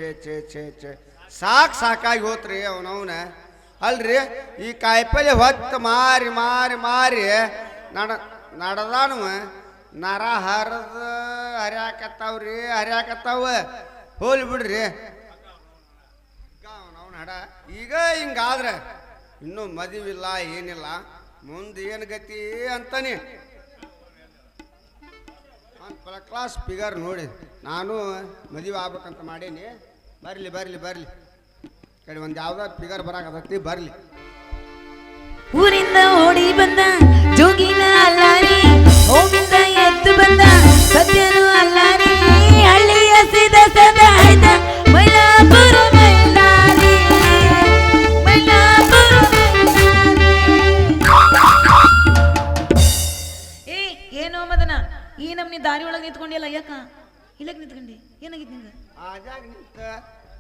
ಛೇ ಸಾಕಾಗಿ ಹೋತ್ರಿ ಅವನವನ ಅಲ್ರಿ ಈ ಕಾಯಿಪಲ್ಲೆ ಹೊತ್ತು ಮಾರಿ ಮಾರಿ ಮಾರಿ ನಡೆದಾನು ನರ ಹರಿದು ಹರಿಯಾಕತ್ತಾವ ಹೋಲಿ ಬಿಡ್ರಿ ಅವನವನ ಹಡ ಈಗ ಹಿಂಗಾದ್ರೆ ಇನ್ನೂ ಮದುವಿಲ್ಲ ಏನಿಲ್ಲ ಮುಂದೆ ಏನು ಗತಿ ಅಂತಾನೆ ಕ್ಲಾಸ್ ಫಿಗರ್ ನೋಡಿ ನಾನು ಮದುವೆ ಆಗ್ಬೇಕಂತ ಮಾಡೀನಿ ಬರ್ಲಿ ಕಡೆ ಒಂದು ಯಾವ್ದಾದ್ರು ಫಿಗರ್ ಬರಾಕತ್ತೈತಿ ಬರ್ಲಿ ಊರಿಂದ ಓಡಿ ಬಂದ ಜೋಗಿನ ಅಲ್ಲಾರಿ ಹೋಗಿಂದ ಎದ್ದು ಬಂದ ಸತ್ಯನು ಅಲ್ಲಾರಿ ಹಳ್ಳಿಯ ಸೀದ ಆಯ್ತ ಮೈಲಾಪುರ ಮೈಲಾರಿ ಏನೋ ಮದನ ಈ ನಮ್ನಿ ದಾರಿ ಒಳಗೆ ನಿಂತ್ಕೊಂಡಿಲ್ಲ ಯಾಕ ಇಲ್ಲಕ್ ನಿಂತ್ಕೊಂಡಿ ಏನಾಗಿತ್ತು ನಿಂಗ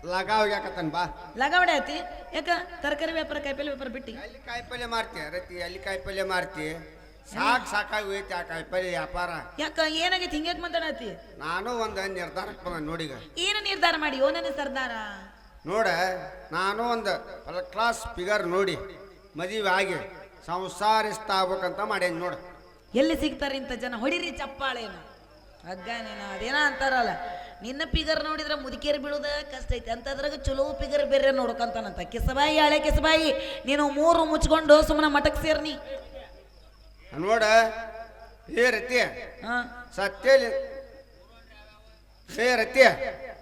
ಲಗಾವ್ ಯಾಕತ್ತನ್ ಬಾ ಲಗಾವಡೆ ಆತಿ ಯಾಕ ತರಕಾರಿ ವ್ಯಾಪಾರ ಕಾಯಿಪಲ್ಲೆ ವ್ಯಾಪಾರ ಬಿಟ್ಟಿ ಅಲ್ಲಿ ಕಾಯಿಪಲ್ಲೆ ಮಾರ್ತಿ ರತಿ ಅಲ್ಲಿ ಕಾಯಿಪಲ್ಲೆ ಮಾರ್ತಿ ಸಾಕಾಗಿ ಹೋಯ್ತಿ ಆ ಕಾಯಿಪಲ್ಲೆ ವ್ಯಾಪಾರ ಯಾಕ ಏನಾಗೈತಿ ಹಿಂಗ್ಯಾಕ್ ಮಾತಾಡತಿ ನಾನು ಒಂದು ನಿರ್ಧಾರಕ್ಕೆ ಬಂದ ನೋಡಿಗ ಏನು ನಿರ್ಧಾರ ಮಾಡಿ ಓ ನನ್ನ ಸರ್ದಾರ ನೋಡ ನಾನು ಒಂದು ಕ್ಲಾಸ್ ಫಿಗರ್ ನೋಡಿ ಮದುವೆ ಆಗಿ ಸಂಸಾರಿಸ್ತಾ ಆಗ್ಬೇಕಂತ ಮಾಡೇನಿ ನೋಡ ಎಲ್ಲಿ ಸಿಗ್ತಾರೆ ಇಂಥ ಜನ ಹೊಡಿರಿ ಚಪ್ಪಾಳೇನು ಅಗ್ಗಾನೇನ ಅದೇನ ಅಂತಾರಲ್ಲ ನಿನ್ನ ಪಿಗರ್ ನೋಡಿದ್ರೆ ಮುದುಕೇರಿ ಬೀಳೋದ ಕಷ್ಟ ಐತಿ ಅಂತದ್ರಾಗ ಚಲೋ ಪಿಗರ್ ಬೇರೆ ನೋಡ್ಕೊಂತಾನಂತ ಕಿಸಬಾಯಿ ಹಳೆ ಕಿಸಬಾಯಿ ನೀನು ಮೂರು ಮುಚ್ಕೊಂಡು ಸುಮ್ಮನೆ ಮಠಕ್ಕೆ ಸೇರ್ನಿ ನೋಡ ಹೇ ರತಿ ಸತ್ಯ ಹೇ ರತಿ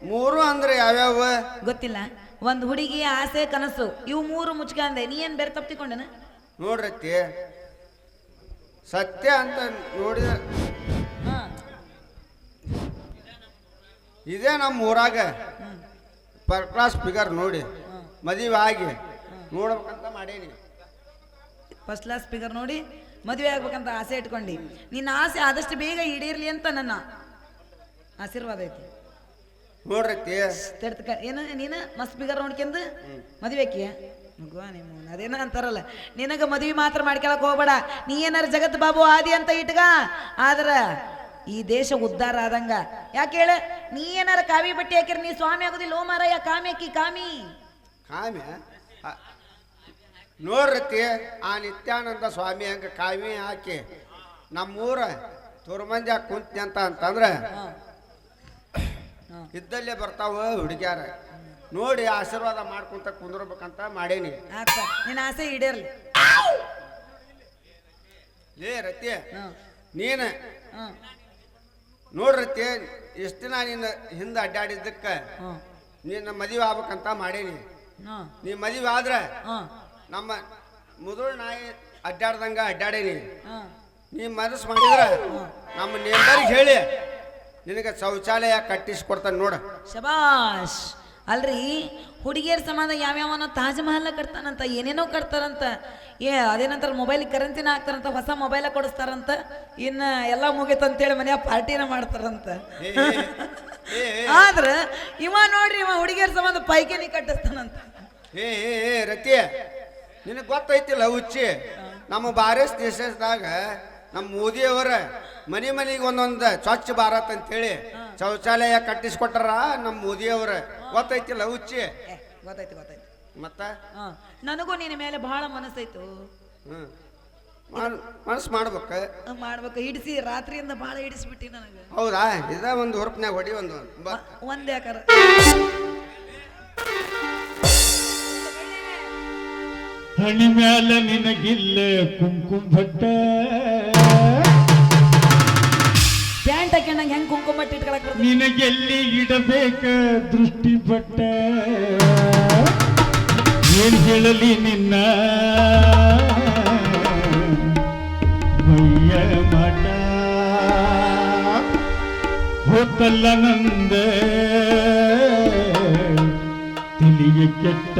ಮೂರು ಅಂದ್ರೆ ಯಾವ್ಯಾವ ಗೊತ್ತಿಲ್ಲ ಒಂದು ಹುಡುಗಿ ಆಸೆ ಕನಸು ಇವು ಮೂರು ಮುಚ್ಕಂದೆ ನೀ ಏನ್ ಬೇರೆ ತಪ್ಪಿಕೊಂಡನ ನೋಡ್ರತಿ ಸತ್ಯ ಅಂತ ನೋಡಿದ ಇದೇ ನಮ್ಮ ಊರಾಗ ಫಸ್ಟ್ ಕ್ಲಾಸ್ ಫಿಗರ್ ನೋಡಿ ಮದುವೆ ಆಗಿ ನೋಡ್ಬೇಕಂತ ಮಾಡೇನಿ ಫಸ್ಟ್ ಕ್ಲಾಸ್ ಫಿಗರ್ ನೋಡಿ ಮದುವೆ ಆಗ್ಬೇಕಂತ ಆಸೆ ಇಟ್ಕೊಂಡು ನಿನ್ನ ಆಸೆ ಆದಷ್ಟು ಬೇಗ ಈಡೇರ್ಲಿ ಅಂತ ನನ್ನ ಆಶೀರ್ವಾದ ಐತಿ ನೋಡ್ರತಿ ಏನು ನೀನು ಮಸ್ತ್ ಫಿಗರ್ ನೋಡ್ಕೊಂಡು ಮದುವೆಕಿಯ ಮಗುವ ನಿಮ್ಮ ಅದೇನ ಅಂತಾರಲ್ಲ ನಿನಗ ಮದುವೆ ಮಾತ್ರ ಮಾಡ್ಕೊಳಕ್ ಹೋಗ್ಬೇಡ ನೀ ಏನಾರ ಜಗತ್ ಬಾಬು ಆದಿ ಅಂತ ಇಟ್ಗ ಆದ್ರ ಈ ದೇಶ ಉದ್ಧಾರ ಆದಂಗ ಯಾಕೆ ಹೇಳ ನೀ ಏನಾರ ಕಾವಿ ಬಟ್ಟೆ ಹಾಕಿರ ನೀ ಸ್ವಾಮಿ ಆಗುದಿಲ್ಲ ಓ ಮಾರಯ್ಯ ಕಾಮಿ ಕಾಮಿ ನೋಡ್ರತಿ ಆ ನಿತ್ಯಾನಂದ ಸ್ವಾಮಿ ಹಂಗ ಕಾವಿ ಹಾಕಿ ನಮ್ಮೂರ ತುರ್ಮಂಜ ಕುಂತಿ ಅಂತಂದ್ರ ಇದ್ದಲ್ಲೇ ಬರ್ತಾವ ಹುಡುಗ್ಯಾರ ನೋಡಿ ಆಶೀರ್ವಾದ ಮಾಡ್ಕೊಂತ ಕುಂದ್ರಬೇಕಂತ ಮಾಡೇನಿ ನಿನ್ನ ಆಸೆ ಈಡೇರ್ಲಿ ಲೇ ರತಿ ನೀನ ನೋಡ್ರತಿ ಎಷ್ಟು ದಿನ ನಿನ್ನ ಹಿಂದೆ ಅಡ್ಡಾಡಿದ್ದಕ್ಕ ನಿನ್ನ ಮದುವೆ ಆಗ್ಬೇಕಂತ ಮಾಡೇನಿ ನೀ ಮದುವೆ ಆದ್ರ ನಮ್ಮ ಮುದುಳು ನಾಯಿ ಅಡ್ಡಾಡ್ದಂಗ ಅಡ್ಡಾಡೇನಿ ನೀ ಮನಸ್ಸು ಮಾಡಿದ್ರ ನಮ್ಮ ನೇಂಬರಿಗೆ ಹೇಳಿ ನಿನಗೆ ಶೌಚಾಲಯ ಕಟ್ಟಿಸ್ಕೊಡ್ತಾನೆ ನೋಡ ಶಬಾಷ್ ಅಲ್ರಿ ಹುಡುಗಿಯರ ಸಂಬಂಧ ಯಾವ್ಯಾವನ ತಾಜ್ ಮಹಲ್ ಕಟ್ತಾನಂತ ಏನೇನೋ ಕಟ್ತಾರಂತ ಅದೇನಂತಾರ ಮೊಬೈಲ್ ಕರೆನ್ಸಿನ ಹಾಕ್ತಾರಂತ ಹೊಸ ಮೊಬೈಲ ಕೊಡಿಸ್ತಾರಂತ ಇನ್ನ ಎಲ್ಲ ಮುಗಿತಂತೇಳಿ ಮನೆಯ ಪಾರ್ಟಿನ ಮಾಡ್ತಾರಂತ ಆದ್ರ ಇವ ನೋಡ್ರಿ ಇವ ಹುಡುಗಿಯರ ಸಂಬಂಧ ಪೈಕೇನಿ ಕಟ್ಟಿಸ್ತಾನಂತ ರತಿ ನಿನಗೆ ಗೊತ್ತೈತಿಲ್ಲ ಹುಚ್ಚಿ ನಮ್ಮ ಭಾರತ ದೇಶದಾಗ ನಮ್ಮ ಮೋದಿಯವರ ಮನೆಗೆ ಒಂದೊಂದು ಸ್ವಚ್ಛ ಭಾರತ್ ಅಂತೇಳಿ ಶೌಚಾಲಯ ಕಟ್ಟಿಸ್ಕೊಟ್ಟಾರ ನಮ್ಮ ಮೋದಿಯವರ ಗೊತ್ತೈತಿಲ್ಲ ಹುಚ್ಚಿ ಗೊತ್ತಾಯ್ತು ಮತ್ತ ನನಗೂ ನಿನ್ನ ಮೇಲೆ ಬಹಳ ಮನಸ್ಸೈತು ಮನಸ್ಸು ಮಾಡ್ಬೇಕು ಹಿಡಿಸಿ ರಾತ್ರಿಯಿಂದ ಬಹಳ ಹಿಡಿಸ್ಬಿಟ್ಟಿ ನನಗೆ ಹೌದಾ ಇದ ಒಂದು ಹೊರಪ್ನ್ಯಾಗ ಹೊಡಿ ಒಂದ್ ಯಾಕಾರ ಹಣಿ ಮ್ಯಾಲ ನಿನಗಿಲ್ಲ ಕುಂಕುಮ ಭಟ್ಟ ಪ್ಯಾಂಟ್ ಹಾಕೊಂಡಂಗೆ ಹೆಂಗ್ ಕುಂಕುಮ ಬಟ್ಟೆ ಇಟ್ಕೊಳಕ್ ನಿನಗೆಲ್ಲಿ ಇಡಬೇಕ ದೃಷ್ಟಿ ಭಟ್ಟ ಏನ್ ಹೇಳಲಿ ನಿನ್ನ ಮೈಯ ಮಠ ಹೋತಲ್ಲ ನಂದ ತಿಳಿಯ ಕೆಟ್ಟ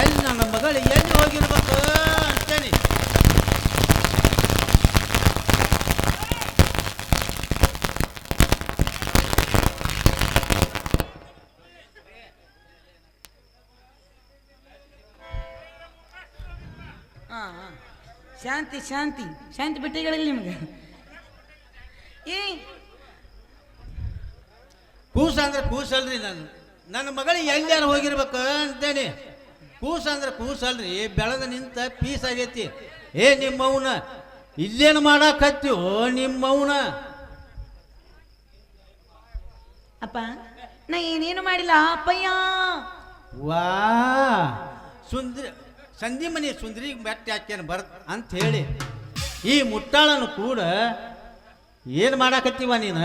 ಎಲ್ಲಿ ನನ್ನ ಮಗಳು ಎಲ್ಲಿ ಹೋಗಿರ್ಬೇಕು ಅಂತೇಳಿ. ಶಾಂತಿ ಶಾಂತಿ ಶಾಂತಿ ಬಿಟ್ಟಿಗಳಿಲ್ಲ ನಿಮ್ಗೆ. ಏ ಕೂಸ ಅಂದ್ರೆ ಕೂಸಲ್ರಿ. ನನ್ನ ಮಗಳು ಎಲ್ಲಾರು ಹೋಗಿರ್ಬೇಕು ಅಂತೇಳಿ. ಕೂಸ ಅಂದ್ರೆ ಕೂಸಲ್ರಿ, ಬೆಳೆದ ನಿಂತ ಪೀಸ್ ಆಗೈತಿ. ಏ ನಿಮ್ಮವನ ಇಲ್ಲೇನು ಮಾಡಾಕತ್ತೀವೋ ನಿಮ್ಮವನ. ಅಪ್ಪ ನಾ ಏನೇನು ಮಾಡಿಲ್ಲ ಅಪ್ಪಯ್ಯ. ವಾ ಸುಂದ್ರಿ ಸಂಧಿ ಮನೆ ಸುಂದ್ರಿಗೆ ಮೆಟ್ಟಿ ಹಾಕ್ಯೇನು ಬರ್ ಅಂತ ಹೇಳಿ ಈ ಮುಟ್ಟಾಳನು ಕೂಡ ಏನು ಮಾಡಾಕತ್ತೀವ ನೀನು?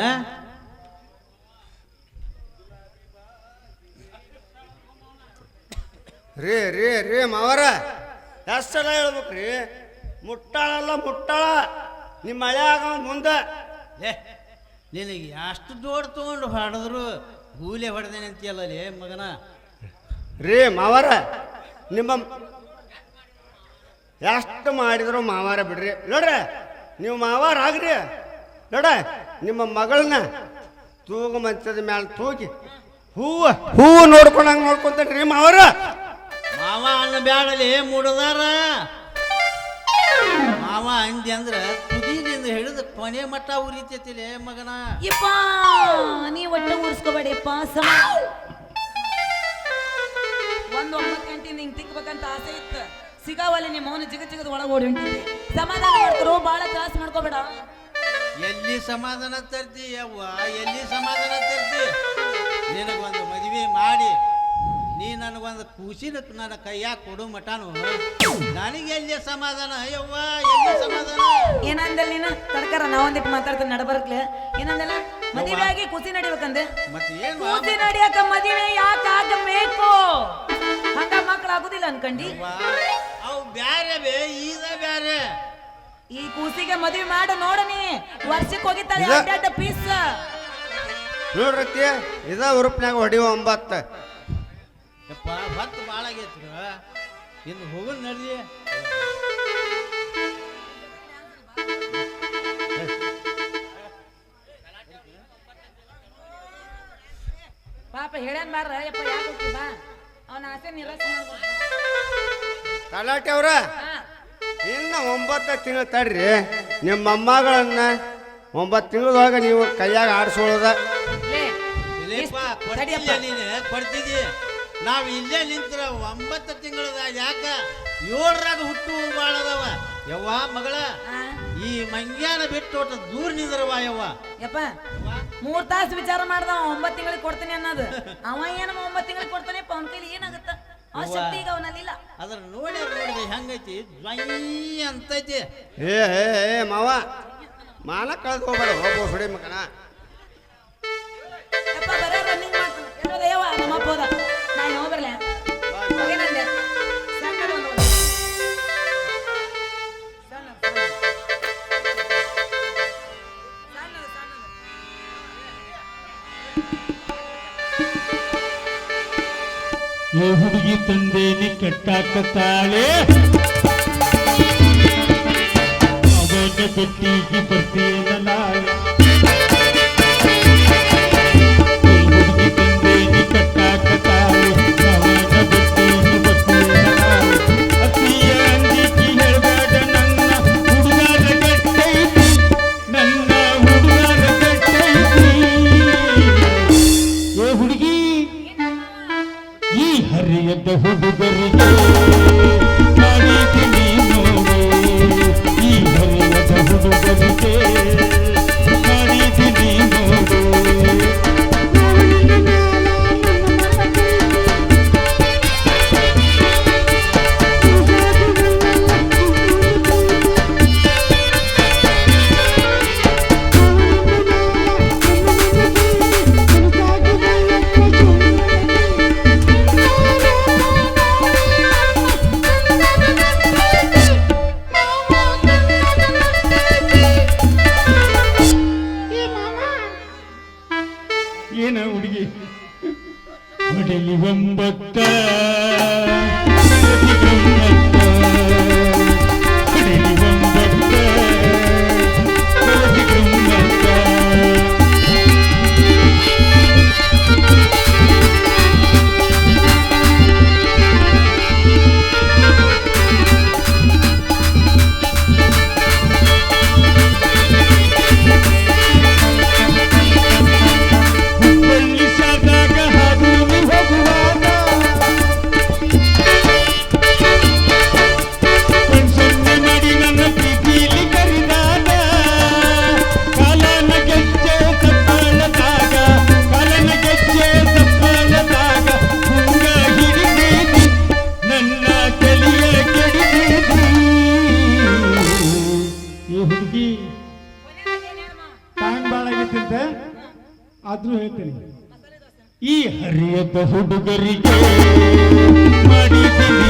ರೀ ರೀ ರೀ ಮಾವರ ಎಷ್ಟೆಲ್ಲ ಹೇಳ್ಬೇಕ್ರಿ? ಮುಟ್ಟಾಳಲ್ಲ ಮುಟ್ಟಾಳ, ನಿಮ್ಮ ಮಳೆ ಆಗೋ ಮುಂದೆ. ಏ ನಿನಗೆ ಎಷ್ಟು ದೊಡ್ಡ ತೊಗೊಂಡು ಹೊಡೆದ್ರು ಹೂಲೆ ಹೊಡೆದೇನೆ ಅಂತೀಯಲ್ಲ ಲೇ ಮಗನ. ರೀ ಮಾವರ ನಿಮ್ಮ ಎಷ್ಟು ಮಾಡಿದ್ರು ಮಾವಾರ ಬಿಡ್ರಿ. ನೋಡ್ರಿ ನೀವು ಮಾವಾರ ಆಗ್ರಿ. ನೋಡ ನಿಮ್ಮ ಮಗಳನ್ನ ತೂಗು ಮಂಚದ ಮ್ಯಾಲ ತೂಗಿ ಹೂವು ನೋಡ್ಕೊಂಡಂಗೆ ನೋಡ್ಕೊಂತೇನ್ರಿ ಮಾವರ. ಮಾವ ಅನ್ನ ಬ್ಯಾಡಲಿ ಮುಡದಾರ. ಮಾವ ಅಂದಿ ಅಂದ್ರ ತುದಿಲಿಂದ ಹಿಡಿದು ಕೊನೆ ಮಟ್ಟ ಉರಿತೈತಿಲೇ ಮಗನ. ಯಪ್ಪ ನೀ ಒಟ್ಟ ಊರ್ಸ್ಕೋಬೇಡಿಪ್ಪ. ಒಂದು 9 ಗಂಟೆಯಿಂದ ಹಿಂಗ್ ತಿಕ್ಬೇಕಂತ ಆಸೆ ಇತ್ತು, ಸಿಗಾವಲ್ಲಿ ನಿಮ್ಮ ಅವನು ಜಿಗದ ಒಳಗೆ ಓಡಿ ಹೊಂಟಿದ್ದೆ. ಸಮಾಧಾನ ಮಾಡ್ಕೊರು, ಭಾಳ ತ್ರಾಸ ಮಾಡ್ಕೋಬೇಡ. ಎಲ್ಲಿ ಸಮಾಧಾನ ತರ್ತಿ ಯವ್ವ, ಎಲ್ಲಿ ಸಮಾಧಾನ ತರ್ತಿ? ನಿನಗೊಂದು ಮದುವೆ ಮಾಡಿ ನೀ ನನಗೊಂದು ಕೂಸಿನ ನನ್ನ ಕೈಯಾಗ ಕೊಡು ಮಟಾನು ನನಗೆ ಎಲ್ಲಿ ಸಮಾಧಾನ ಯವ್ವ, ಎಲ್ಲಿ ಸಮಾಧಾನ? ಏನಂದಲ್ಲ ನೀನು ತಡ್ಕರ, ನಾ ಒಂದಿಟ್ಟು ಮಾತಾಡ್ತೇನೆ ನಡಬರ್ಕ್ಲೆ. ಏನಂದಲ್ಲ ಮದುವೆ ಆಗಿ ಖುಷಿ ನಡಿಬೇಕಂದೆ. ಮತ್ತೆ ಏನು ಖುಷಿ ನಡಿಯಾಕ ಮದುವೆ ಯಾಕೆ ಆಗಬೇಕು? ಹಂಗ ಮಕ್ಳು ಆಗುದಿಲ್ಲ ಅನ್ಕಂಡಿ. ಅವು ಬ್ಯಾರೆ ಬೇ, ಈಗ ಬ್ಯಾರೆ. ಈ ಕೂಸಿಗೆ ಮದುವೆ ಮಾಡು ನೋಡನಿ, ವರ್ಷಕ್ಕೆ ಹೋಗಿತ್ತಾಳೆ ಅಡ್ಡ ಪೀಸ್. ನೋಡ್ರತಿ ಇದ ಉರುಪ್ನ್ಯಾಗ ಹೊಡಿವ 9. ಯಪ್ಪ ಹೊತ್ತು ಭಾಳ ಆಗೈತಿ. ಇನ್ನು ಹೋಗೋದು ನಡಿ. ಪಾಪ ಹೇಳ್ಯಾನ್ ಬಾರ ಯಪ್ಪ, ಯಾಕೆ ಹೋಗ್ತಿ ಬಾ, ಅವನ ಆಸೆ ನಿರಾಸೆ ಮಾಡ್ಬೋದು. ತಲಾಟೆ ಅವ್ರ ಇನ್ನು 9 ತಿಂಗಳು ತಡ್ರಿ. ನಿಮ್ಮ ಮೊಮ್ಮಗಳನ್ನ 9 ತಿಂಗಳೊಳಗೆ ನೀವು ಕೈಯಾಗ ಆಡಿಸೋಳದ. ಕೊಡ್ತಿದ್ಯ ನೀನು, ಕೊಡ್ತಿದ್ದಿ. ನಾವು ಇಲ್ಲೇ ನಿಂತ್ರ 9 ತಿಂಗಳದಾಗ ಯಾಕ 7ರಾಗ ಹುಟ್ಟು ಬಾಳದವ ಯವ್ವ ಮಗಳ. ಈ ಮಂಗ್ಯಾನ ಬಿಟ್ಟು ಒಟ್ಟು ದೂರ ನಿಂದ್ರವ ಯವ್ವ. ಯಪ್ಪ 3 ತಾಸು ವಿಚಾರ ಮಾಡ್ದ 9 ತಿಂಗಳಿಗೆ ಕೊಡ್ತೀನಿ ಅನ್ನೋದು. ಅವ ಏನ 9 ತಿಂಗಳಿಗೆ ಕೊಡ್ತಾನೆ, ಅವನ ಕೈಲಿ ಏನಾಗುತ್ತ? ಆ ಶಕ್ತಿ ಈಗ ಅವನಲ್ಲಿಲ್ಲ. ಅದ್ರ ನೋಡಿದ್ರೆ ಹೆಂಗೈತಿ, ಜ್ವೈ ಅಂತೈತಿ. ಏ ಮಾವ ಮಾನ ಕಳೆದು ಹೋಗ್ಬೇಡ, ಹೋಗೋ ಸುಡಿ ಮಗನ. ಯಪ್ಪ ಬರೋ ರನ್ನಿಂಗ್ ಮಾಡ್ತಾನೆ. ಎಲ್ಲೋದ ಯವ್ವ ನಮ್ಮಪ್ಪ ಹೋದ, ನಾನು ಹೋಗ್ಬರ್ಲೆ. ಏನಂದೆ? ಸಣ್ಣದು ಒಂದು ಏ ಹುಡುಗಿ ತಂದೇನಿ ಕೆಟ್ಟಾಕತ್ತಾಳೆ, ಅವನ ಬೆಟ್ಟಿಗೆ ಬರ್ತೀನ ನಾಳೆ. ಹುಡುಗಿ ತಂದೇನಿ ಕೆಟ್ಟಾಕತ್ತಾಳೆ, ಅವನ ಬೆಟ್ಟಿಗೆ ಬರ್ತೀನ ನಾಳೆ. ಅತಿಯ ಅಂದಿಕಿ ಹೇಳ್ಬೇಡ, ನನ್ನ ಹುಡುಗಾರ ಗಟ್ಟೈತಿ, ನನ್ನ ಹುಡುಗಾರ ಗಟ್ಟೈತಿ. ಏ ಹುಡುಗಿ ಈ ಹರಿಯದ ಹುಡುಗರಿಗೆ ಮಾಡಿದ್ದೀನಿ ನೋಡು, ಈ ಹರಿಯದ ಹುಡುಗರಿಗೆ ಮಾಡಿದ್ದೀನಿ ನೋಡು. ಆಗ್ತಿದ್ದೆ ಆದ್ರೂ ಹೇಳ್ತೀನಿ ಈ ಹರಿಯದ ಹುಡುಗರಿಗೆ ಮಾಡಿದ್ದೀನಿ